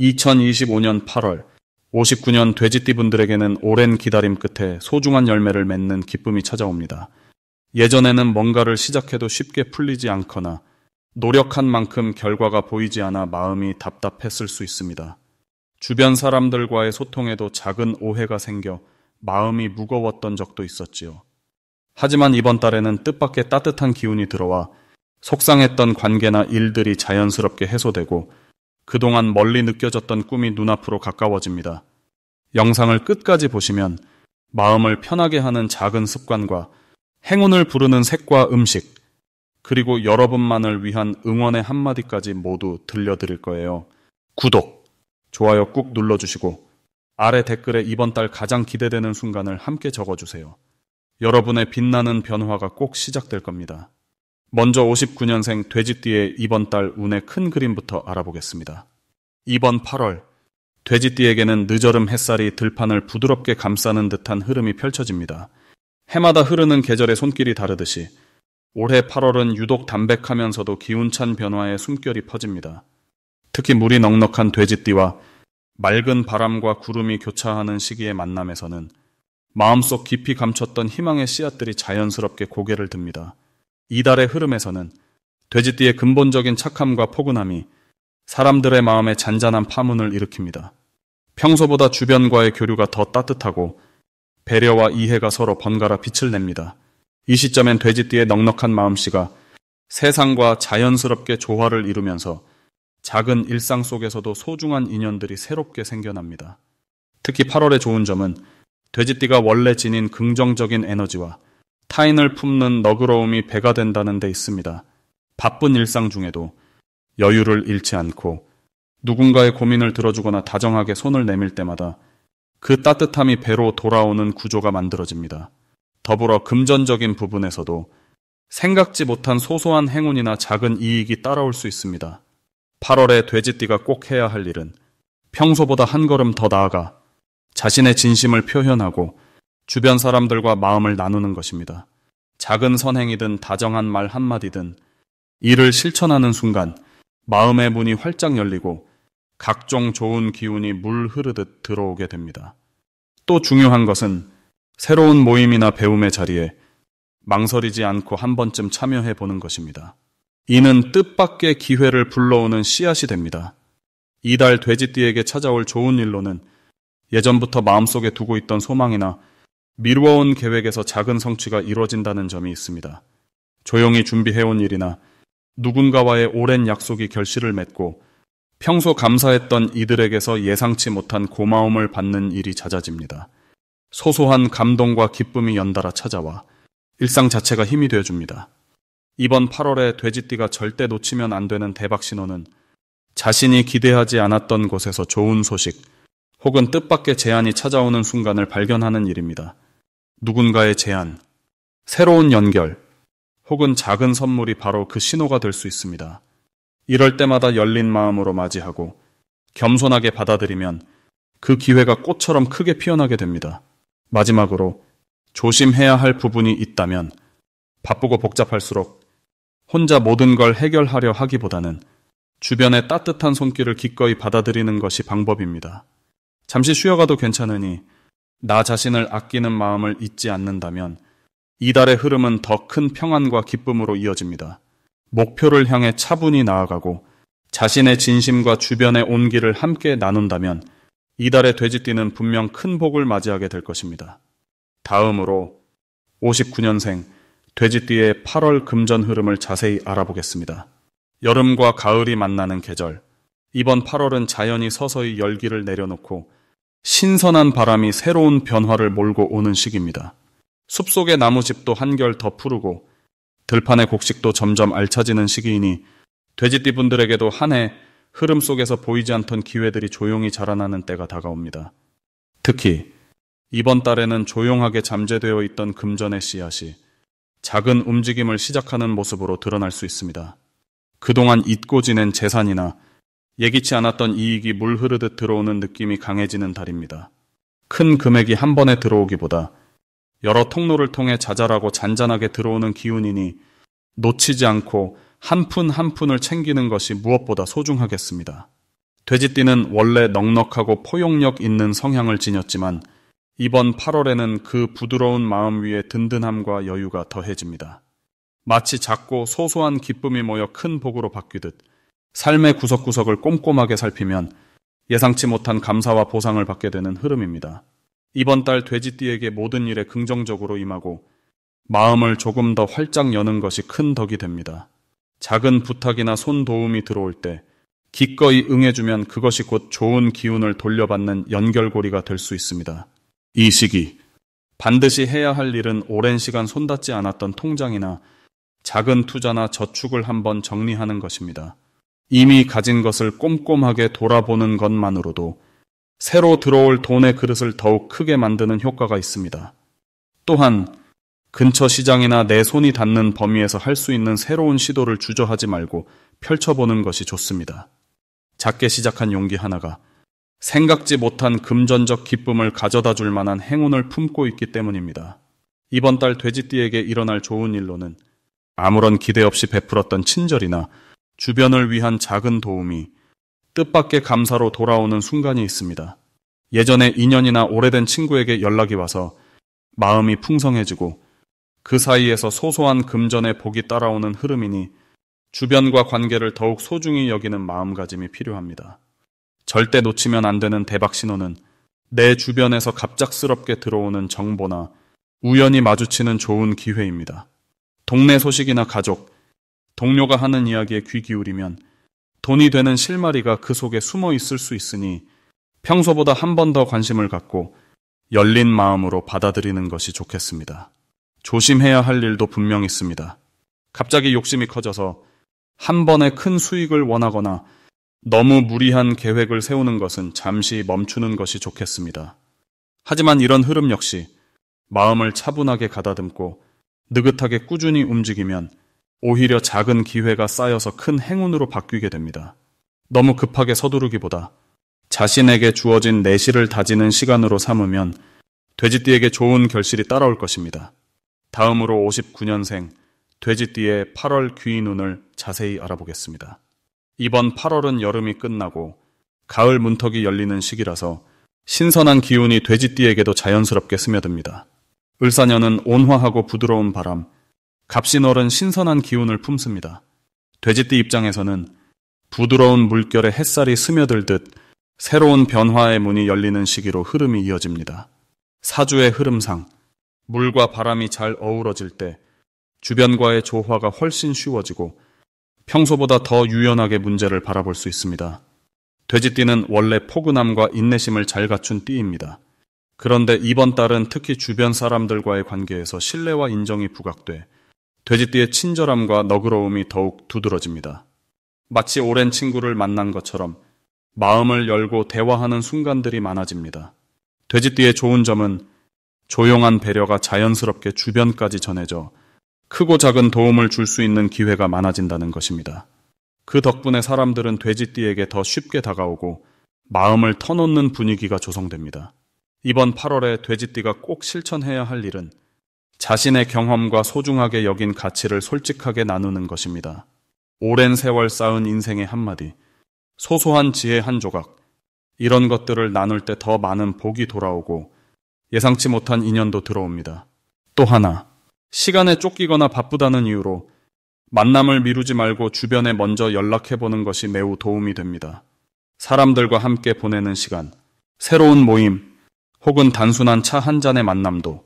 2025년 8월, 59년 돼지띠분들에게는 오랜 기다림 끝에 소중한 열매를 맺는 기쁨이 찾아옵니다. 예전에는 뭔가를 시작해도 쉽게 풀리지 않거나 노력한 만큼 결과가 보이지 않아 마음이 답답했을 수 있습니다. 주변 사람들과의 소통에도 작은 오해가 생겨 마음이 무거웠던 적도 있었지요. 하지만 이번 달에는 뜻밖의 따뜻한 기운이 들어와 속상했던 관계나 일들이 자연스럽게 해소되고 그동안 멀리 느껴졌던 꿈이 눈앞으로 가까워집니다. 영상을 끝까지 보시면 마음을 편하게 하는 작은 습관과 행운을 부르는 색과 음식, 그리고 여러분만을 위한 응원의 한마디까지 모두 들려드릴 거예요. 구독, 좋아요 꾹 눌러주시고 아래 댓글에 이번 달 가장 기대되는 순간을 함께 적어주세요. 여러분의 빛나는 변화가 꼭 시작될 겁니다. 먼저 59년생 돼지띠의 이번 달 운의 큰 그림부터 알아보겠습니다. 이번 8월, 돼지띠에게는 늦어름 햇살이 들판을 부드럽게 감싸는 듯한 흐름이 펼쳐집니다. 해마다 흐르는 계절의 손길이 다르듯이 올해 8월은 유독 담백하면서도 기운찬 변화의 숨결이 퍼집니다. 특히 물이 넉넉한 돼지띠와 맑은 바람과 구름이 교차하는 시기의 만남에서는 마음속 깊이 감췄던 희망의 씨앗들이 자연스럽게 고개를 듭니다. 이달의 흐름에서는 돼지띠의 근본적인 착함과 포근함이 사람들의 마음에 잔잔한 파문을 일으킵니다. 평소보다 주변과의 교류가 더 따뜻하고 배려와 이해가 서로 번갈아 빛을 냅니다. 이 시점엔 돼지띠의 넉넉한 마음씨가 세상과 자연스럽게 조화를 이루면서 작은 일상 속에서도 소중한 인연들이 새롭게 생겨납니다. 특히 8월의 좋은 점은 돼지띠가 원래 지닌 긍정적인 에너지와 타인을 품는 너그러움이 배가 된다는 데 있습니다. 바쁜 일상 중에도 여유를 잃지 않고 누군가의 고민을 들어주거나 다정하게 손을 내밀 때마다 그 따뜻함이 배로 돌아오는 구조가 만들어집니다. 더불어 금전적인 부분에서도 생각지 못한 소소한 행운이나 작은 이익이 따라올 수 있습니다. 8월에 돼지띠가 꼭 해야 할 일은 평소보다 한 걸음 더 나아가 자신의 진심을 표현하고 주변 사람들과 마음을 나누는 것입니다. 작은 선행이든 다정한 말 한마디든 이를 실천하는 순간 마음의 문이 활짝 열리고 각종 좋은 기운이 물 흐르듯 들어오게 됩니다. 또 중요한 것은 새로운 모임이나 배움의 자리에 망설이지 않고 한 번쯤 참여해 보는 것입니다. 이는 뜻밖의 기회를 불러오는 씨앗이 됩니다. 이달 돼지띠에게 찾아올 좋은 일로는 예전부터 마음속에 두고 있던 소망이나 미루어온 계획에서 작은 성취가 이루어진다는 점이 있습니다. 조용히 준비해온 일이나 누군가와의 오랜 약속이 결실을 맺고 평소 감사했던 이들에게서 예상치 못한 고마움을 받는 일이 잦아집니다. 소소한 감동과 기쁨이 연달아 찾아와 일상 자체가 힘이 되어줍니다. 이번 8월에 돼지띠가 절대 놓치면 안 되는 대박 신호는 자신이 기대하지 않았던 곳에서 좋은 소식 혹은 뜻밖의 제안이 찾아오는 순간을 발견하는 일입니다. 누군가의 제안, 새로운 연결, 혹은 작은 선물이 바로 그 신호가 될 수 있습니다. 이럴 때마다 열린 마음으로 맞이하고 겸손하게 받아들이면 그 기회가 꽃처럼 크게 피어나게 됩니다. 마지막으로 조심해야 할 부분이 있다면 바쁘고 복잡할수록 혼자 모든 걸 해결하려 하기보다는 주변의 따뜻한 손길을 기꺼이 받아들이는 것이 방법입니다. 잠시 쉬어가도 괜찮으니 나 자신을 아끼는 마음을 잊지 않는다면 이달의 흐름은 더 큰 평안과 기쁨으로 이어집니다. 목표를 향해 차분히 나아가고 자신의 진심과 주변의 온기를 함께 나눈다면 이달의 돼지띠는 분명 큰 복을 맞이하게 될 것입니다. 다음으로 59년생 돼지띠의 8월 금전 흐름을 자세히 알아보겠습니다. 여름과 가을이 만나는 계절, 이번 8월은 자연이 서서히 열기를 내려놓고 신선한 바람이 새로운 변화를 몰고 오는 시기입니다. 숲속의 나무집도 한결 더 푸르고 들판의 곡식도 점점 알차지는 시기이니 돼지띠분들에게도 한 해 흐름 속에서 보이지 않던 기회들이 조용히 자라나는 때가 다가옵니다. 특히 이번 달에는 조용하게 잠재되어 있던 금전의 씨앗이 작은 움직임을 시작하는 모습으로 드러날 수 있습니다. 그동안 잊고 지낸 재산이나 예기치 않았던 이익이 물 흐르듯 들어오는 느낌이 강해지는 달입니다. 큰 금액이 한 번에 들어오기보다 여러 통로를 통해 자잘하고 잔잔하게 들어오는 기운이니 놓치지 않고 한 푼 한 푼을 챙기는 것이 무엇보다 소중하겠습니다. 돼지띠는 원래 넉넉하고 포용력 있는 성향을 지녔지만 이번 8월에는 그 부드러운 마음 위에 든든함과 여유가 더해집니다. 마치 작고 소소한 기쁨이 모여 큰 복으로 바뀌듯 삶의 구석구석을 꼼꼼하게 살피면 예상치 못한 감사와 보상을 받게 되는 흐름입니다. 이번 달 돼지띠에게 모든 일에 긍정적으로 임하고 마음을 조금 더 활짝 여는 것이 큰 덕이 됩니다. 작은 부탁이나 손 도움이 들어올 때 기꺼이 응해주면 그것이 곧 좋은 기운을 돌려받는 연결고리가 될 수 있습니다. 이 시기 반드시 해야 할 일은 오랜 시간 손닿지 않았던 통장이나 작은 투자나 저축을 한번 정리하는 것입니다. 이미 가진 것을 꼼꼼하게 돌아보는 것만으로도 새로 들어올 돈의 그릇을 더욱 크게 만드는 효과가 있습니다. 또한 근처 시장이나 내 손이 닿는 범위에서 할 수 있는 새로운 시도를 주저하지 말고 펼쳐보는 것이 좋습니다. 작게 시작한 용기 하나가 생각지 못한 금전적 기쁨을 가져다 줄 만한 행운을 품고 있기 때문입니다. 이번 달 돼지띠에게 일어날 좋은 일로는 아무런 기대 없이 베풀었던 친절이나 주변을 위한 작은 도움이 뜻밖의 감사로 돌아오는 순간이 있습니다. 예전에 인연이나 오래된 친구에게 연락이 와서 마음이 풍성해지고 그 사이에서 소소한 금전의 복이 따라오는 흐름이니 주변과 관계를 더욱 소중히 여기는 마음가짐이 필요합니다. 절대 놓치면 안 되는 대박 신호는 내 주변에서 갑작스럽게 들어오는 정보나 우연히 마주치는 좋은 기회입니다. 동네 소식이나 가족, 동료가 하는 이야기에 귀 기울이면 돈이 되는 실마리가 그 속에 숨어 있을 수 있으니 평소보다 한 번 더 관심을 갖고 열린 마음으로 받아들이는 것이 좋겠습니다. 조심해야 할 일도 분명 있습니다. 갑자기 욕심이 커져서 한 번에 큰 수익을 원하거나 너무 무리한 계획을 세우는 것은 잠시 멈추는 것이 좋겠습니다. 하지만 이런 흐름 역시 마음을 차분하게 가다듬고 느긋하게 꾸준히 움직이면 오히려 작은 기회가 쌓여서 큰 행운으로 바뀌게 됩니다. 너무 급하게 서두르기보다 자신에게 주어진 내실을 다지는 시간으로 삼으면 돼지띠에게 좋은 결실이 따라올 것입니다. 다음으로 59년생 돼지띠의 8월 귀인운을 자세히 알아보겠습니다. 이번 8월은 여름이 끝나고 가을 문턱이 열리는 시기라서 신선한 기운이 돼지띠에게도 자연스럽게 스며듭니다. 을사년은 온화하고 부드러운 바람, 갑신월은 신선한 기운을 품습니다. 돼지띠 입장에서는 부드러운 물결에 햇살이 스며들듯 새로운 변화의 문이 열리는 시기로 흐름이 이어집니다. 사주의 흐름상 물과 바람이 잘 어우러질 때 주변과의 조화가 훨씬 쉬워지고 평소보다 더 유연하게 문제를 바라볼 수 있습니다. 돼지띠는 원래 포근함과 인내심을 잘 갖춘 띠입니다. 그런데 이번 달은 특히 주변 사람들과의 관계에서 신뢰와 인정이 부각돼 돼지띠의 친절함과 너그러움이 더욱 두드러집니다. 마치 오랜 친구를 만난 것처럼 마음을 열고 대화하는 순간들이 많아집니다. 돼지띠의 좋은 점은 조용한 배려가 자연스럽게 주변까지 전해져 크고 작은 도움을 줄 수 있는 기회가 많아진다는 것입니다. 그 덕분에 사람들은 돼지띠에게 더 쉽게 다가오고 마음을 터놓는 분위기가 조성됩니다. 이번 8월에 돼지띠가 꼭 실천해야 할 일은 자신의 경험과 소중하게 여긴 가치를 솔직하게 나누는 것입니다. 오랜 세월 쌓은 인생의 한마디, 소소한 지혜 한 조각, 이런 것들을 나눌 때 더 많은 복이 돌아오고 예상치 못한 인연도 들어옵니다. 또 하나, 시간에 쫓기거나 바쁘다는 이유로 만남을 미루지 말고 주변에 먼저 연락해보는 것이 매우 도움이 됩니다. 사람들과 함께 보내는 시간, 새로운 모임, 혹은 단순한 차 한 잔의 만남도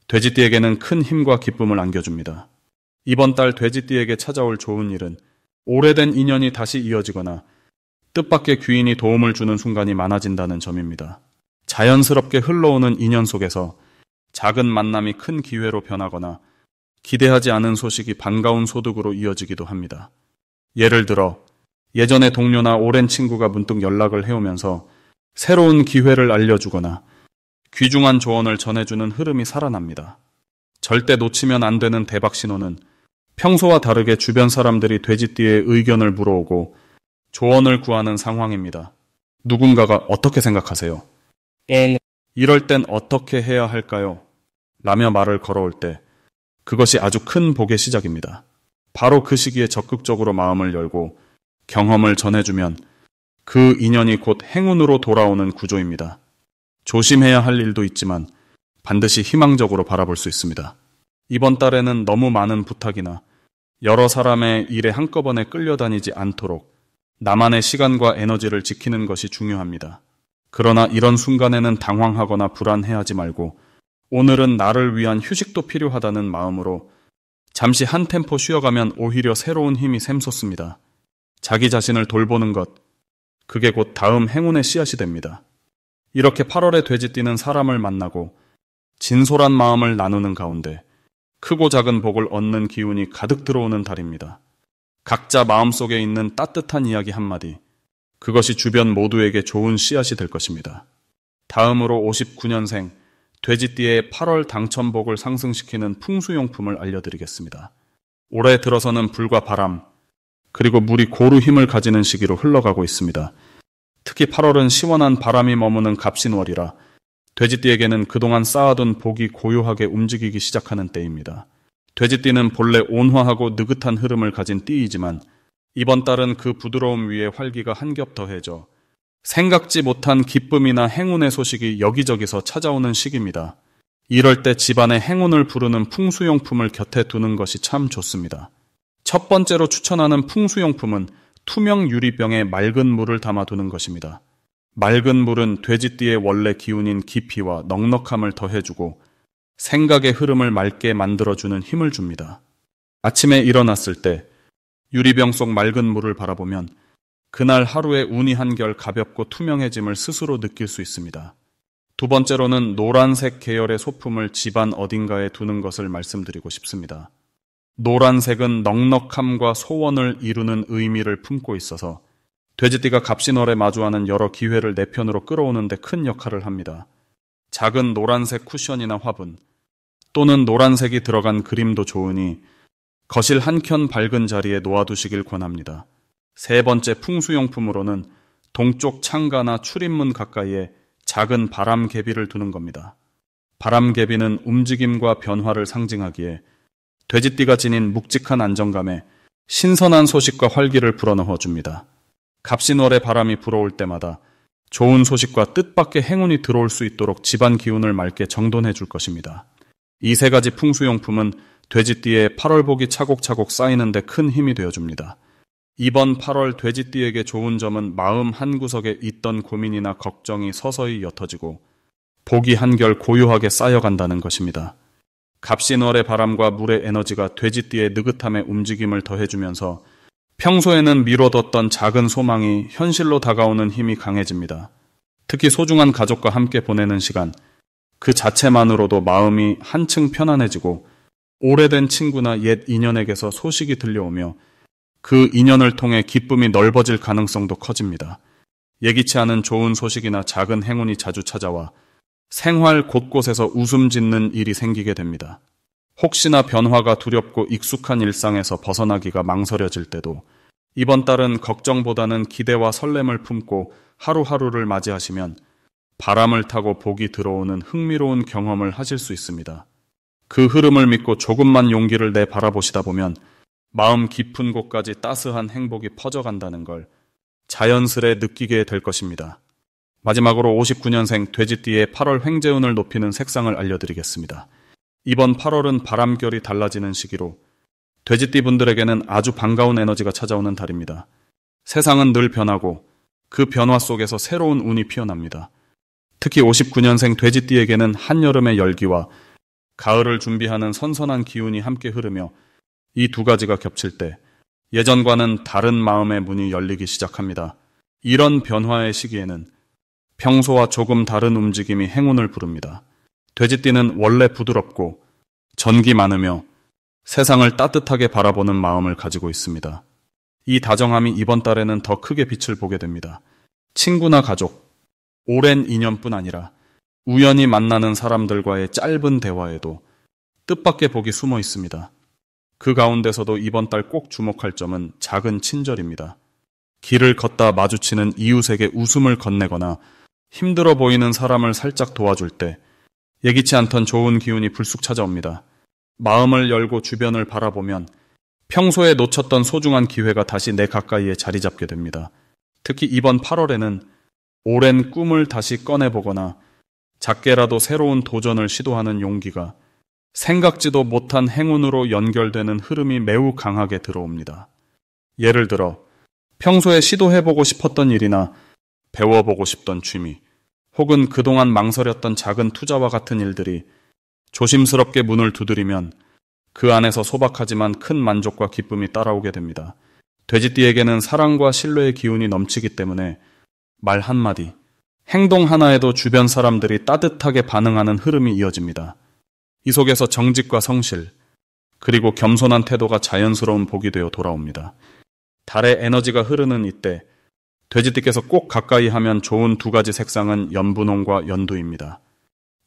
돼지띠에게는 큰 힘과 기쁨을 안겨줍니다. 이번 달 돼지띠에게 찾아올 좋은 일은 오래된 인연이 다시 이어지거나 뜻밖의 귀인이 도움을 주는 순간이 많아진다는 점입니다. 자연스럽게 흘러오는 인연 속에서 작은 만남이 큰 기회로 변하거나 기대하지 않은 소식이 반가운 소득으로 이어지기도 합니다. 예를 들어 예전의 동료나 오랜 친구가 문득 연락을 해오면서 새로운 기회를 알려주거나 귀중한 조언을 전해주는 흐름이 살아납니다. 절대 놓치면 안 되는 대박 신호는 평소와 다르게 주변 사람들이 돼지띠의 의견을 물어오고 조언을 구하는 상황입니다. 누군가가 어떻게 생각하세요? 이럴 땐 어떻게 해야 할까요? 라며 말을 걸어올 때 그것이 아주 큰 복의 시작입니다. 바로 그 시기에 적극적으로 마음을 열고 경험을 전해주면 그 인연이 곧 행운으로 돌아오는 구조입니다. 조심해야 할 일도 있지만 반드시 희망적으로 바라볼 수 있습니다. 이번 달에는 너무 많은 부탁이나 여러 사람의 일에 한꺼번에 끌려다니지 않도록 나만의 시간과 에너지를 지키는 것이 중요합니다. 그러나 이런 순간에는 당황하거나 불안해하지 말고 오늘은 나를 위한 휴식도 필요하다는 마음으로 잠시 한 템포 쉬어가면 오히려 새로운 힘이 샘솟습니다. 자기 자신을 돌보는 것, 그게 곧 다음 행운의 씨앗이 됩니다. 이렇게 8월에 돼지띠는 사람을 만나고 진솔한 마음을 나누는 가운데 크고 작은 복을 얻는 기운이 가득 들어오는 달입니다. 각자 마음속에 있는 따뜻한 이야기 한마디, 그것이 주변 모두에게 좋은 씨앗이 될 것입니다. 다음으로 59년생 돼지띠의 8월 당첨복을 상승시키는 풍수용품을 알려드리겠습니다. 올해 들어서는 불과 바람, 그리고 물이 고루 힘을 가지는 시기로 흘러가고 있습니다. 특히 8월은 시원한 바람이 머무는 갑신월이라 돼지띠에게는 그동안 쌓아둔 복이 고요하게 움직이기 시작하는 때입니다. 돼지띠는 본래 온화하고 느긋한 흐름을 가진 띠이지만 이번 달은 그 부드러움 위에 활기가 한 겹 더해져 생각지 못한 기쁨이나 행운의 소식이 여기저기서 찾아오는 시기입니다. 이럴 때 집안에 행운을 부르는 풍수용품을 곁에 두는 것이 참 좋습니다. 첫 번째로 추천하는 풍수용품은 투명 유리병에 맑은 물을 담아두는 것입니다. 맑은 물은 돼지띠의 원래 기운인 깊이와 넉넉함을 더해주고 생각의 흐름을 맑게 만들어주는 힘을 줍니다. 아침에 일어났을 때 유리병 속 맑은 물을 바라보면 그날 하루의 운이 한결 가볍고 투명해짐을 스스로 느낄 수 있습니다. 두 번째로는 노란색 계열의 소품을 집안 어딘가에 두는 것을 말씀드리고 싶습니다. 노란색은 넉넉함과 소원을 이루는 의미를 품고 있어서 돼지띠가 갑신월에 마주하는 여러 기회를 내 편으로 끌어오는 데 큰 역할을 합니다. 작은 노란색 쿠션이나 화분 또는 노란색이 들어간 그림도 좋으니 거실 한켠 밝은 자리에 놓아두시길 권합니다. 세 번째 풍수용품으로는 동쪽 창가나 출입문 가까이에 작은 바람개비를 두는 겁니다. 바람개비는 움직임과 변화를 상징하기에 돼지띠가 지닌 묵직한 안정감에 신선한 소식과 활기를 불어넣어 줍니다. 갑신월의 바람이 불어올 때마다 좋은 소식과 뜻밖의 행운이 들어올 수 있도록 집안 기운을 맑게 정돈해 줄 것입니다. 이 세 가지 풍수용품은 돼지띠의 8월 복이 차곡차곡 쌓이는 데 큰 힘이 되어줍니다. 이번 8월 돼지띠에게 좋은 점은 마음 한구석에 있던 고민이나 걱정이 서서히 옅어지고 복이 한결 고요하게 쌓여간다는 것입니다. 갑신월의 바람과 물의 에너지가 돼지띠의 느긋함에 움직임을 더해주면서 평소에는 미뤄뒀던 작은 소망이 현실로 다가오는 힘이 강해집니다. 특히 소중한 가족과 함께 보내는 시간, 그 자체만으로도 마음이 한층 편안해지고 오래된 친구나 옛 인연에게서 소식이 들려오며 그 인연을 통해 기쁨이 넓어질 가능성도 커집니다. 예기치 않은 좋은 소식이나 작은 행운이 자주 찾아와 생활 곳곳에서 웃음 짓는 일이 생기게 됩니다. 혹시나 변화가 두렵고 익숙한 일상에서 벗어나기가 망설여질 때도 이번 달은 걱정보다는 기대와 설렘을 품고 하루하루를 맞이하시면 바람을 타고 복이 들어오는 흥미로운 경험을 하실 수 있습니다. 그 흐름을 믿고 조금만 용기를 내 바라보시다 보면 마음 깊은 곳까지 따스한 행복이 퍼져간다는 걸 자연스레 느끼게 될 것입니다. 마지막으로 59년생 돼지띠의 8월 횡재운을 높이는 색상을 알려드리겠습니다. 이번 8월은 바람결이 달라지는 시기로 돼지띠 분들에게는 아주 반가운 에너지가 찾아오는 달입니다. 세상은 늘 변하고 그 변화 속에서 새로운 운이 피어납니다. 특히 59년생 돼지띠에게는 한여름의 열기와 가을을 준비하는 선선한 기운이 함께 흐르며 이 두 가지가 겹칠 때 예전과는 다른 마음의 문이 열리기 시작합니다. 이런 변화의 시기에는 평소와 조금 다른 움직임이 행운을 부릅니다. 돼지띠는 원래 부드럽고 전기 많으며 세상을 따뜻하게 바라보는 마음을 가지고 있습니다. 이 다정함이 이번 달에는 더 크게 빛을 보게 됩니다. 친구나 가족, 오랜 인연뿐 아니라 우연히 만나는 사람들과의 짧은 대화에도 뜻밖의 복이 숨어 있습니다. 그 가운데서도 이번 달 꼭 주목할 점은 작은 친절입니다. 길을 걷다 마주치는 이웃에게 웃음을 건네거나 힘들어 보이는 사람을 살짝 도와줄 때 예기치 않던 좋은 기운이 불쑥 찾아옵니다. 마음을 열고 주변을 바라보면 평소에 놓쳤던 소중한 기회가 다시 내 가까이에 자리 잡게 됩니다. 특히 이번 8월에는 오랜 꿈을 다시 꺼내보거나 작게라도 새로운 도전을 시도하는 용기가 생각지도 못한 행운으로 연결되는 흐름이 매우 강하게 들어옵니다. 예를 들어 평소에 시도해보고 싶었던 일이나 배워보고 싶던 취미, 혹은 그동안 망설였던 작은 투자와 같은 일들이 조심스럽게 문을 두드리면 그 안에서 소박하지만 큰 만족과 기쁨이 따라오게 됩니다. 돼지띠에게는 사랑과 신뢰의 기운이 넘치기 때문에 말 한마디, 행동 하나에도 주변 사람들이 따뜻하게 반응하는 흐름이 이어집니다. 이 속에서 정직과 성실, 그리고 겸손한 태도가 자연스러운 복이 되어 돌아옵니다. 달의 에너지가 흐르는 이때 돼지띠께서 꼭 가까이 하면 좋은 두 가지 색상은 연분홍과 연두입니다.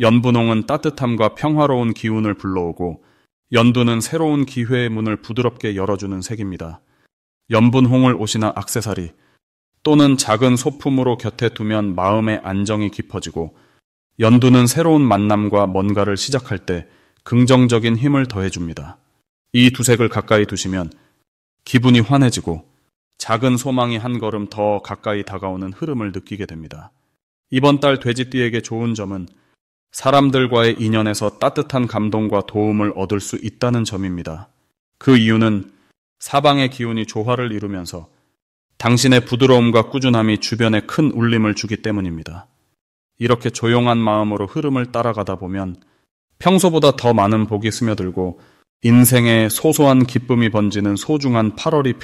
연분홍은 따뜻함과 평화로운 기운을 불러오고 연두는 새로운 기회의 문을 부드럽게 열어주는 색입니다. 연분홍을 옷이나 액세서리 또는 작은 소품으로 곁에 두면 마음의 안정이 깊어지고, 연두는 새로운 만남과 뭔가를 시작할 때 긍정적인 힘을 더해줍니다. 이 두 색을 가까이 두시면 기분이 환해지고 작은 소망이 한 걸음 더 가까이 다가오는 흐름을 느끼게 됩니다. 이번 달 돼지띠에게 좋은 점은 사람들과의 인연에서 따뜻한 감동과 도움을 얻을 수 있다는 점입니다. 그 이유는 사방의 기운이 조화를 이루면서 당신의 부드러움과 꾸준함이 주변에 큰 울림을 주기 때문입니다. 이렇게 조용한 마음으로 흐름을 따라가다 보면 평소보다 더 많은 복이 스며들고 인생에 소소한 기쁨이 번지는 소중한 8월이